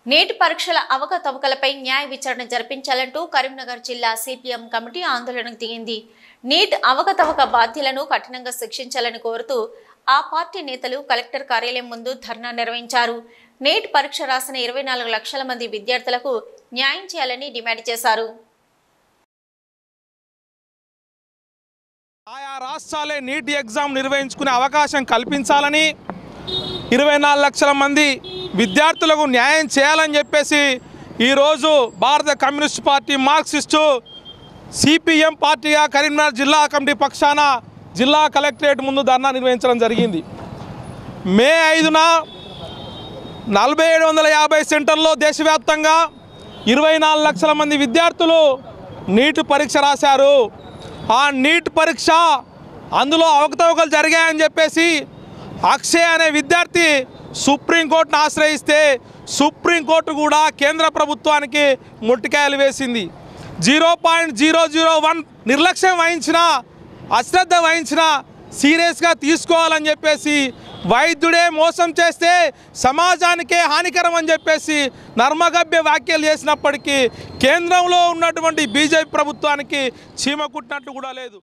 Neat పరీక్షల అవకతవకలపై న్యాయ విచారణ జరిపించాలంటూ కరీంనగర్ జిల్లా సిపిఎం కమిటీ ఆందోళనకు దిగింది. నీట్ అవకతవక బాధ్యులను కఠినంగా శిక్షించాలని కోరుతూ ఆ పార్టీ నేతలు కలెక్టర్ కార్యాలయం ముందు ధర్నా నిర్వహించారు. నీట్ పరీక్ష రాసిన 24 లక్షల మంది విద్యార్థులకు న్యాయం చేయాలని డిమాండ్ చేశారు. ఆయా రాష్ట్రాలే నీట్ ఎగ్జామ్ నిర్వహించుకునే అవకాశం కల్పించాలని 24 లక్షల మంది విద్యార్థులకు న్యాయం చేయాలని చెప్పేసి ఈరోజు భారత కమ్యూనిస్ట్ పార్టీ మార్క్సిస్టు సిపిఎం పార్టీగా కరీంనగర్ జిల్లా కమిటీ పక్షాన జిల్లా కలెక్టరేట్ ముందు ధర్నా నిర్వహించడం జరిగింది. మే 5న 4750 సెంటర్లో దేశవ్యాప్తంగా 24 లక్షల మంది విద్యార్థులు నీట్ పరీక్ష రాశారు. ఆ నీట్ పరీక్ష అందులో అవకతవకలు జరిగాయని చెప్పేసి అక్షయ్ అనే విద్యార్థి సుప్రీంకోర్టును ఆశ్రయిస్తే సుప్రీంకోర్టు కూడా కేంద్ర ప్రభుత్వానికి ముట్టికాయలు వేసింది. 0.001 నిర్లక్ష్యం వహించిన, అశ్రద్ధ వహించిన సీరియస్గా తీసుకోవాలని చెప్పేసి, వైద్యుడే మోసం చేస్తే సమాజానికే హానికరం అని చెప్పేసి నర్మగభ్య వ్యాఖ్యలు చేసినప్పటికీ కేంద్రంలో ఉన్నటువంటి బీజేపీ ప్రభుత్వానికి చీమ కుట్టినట్టు కూడా లేదు.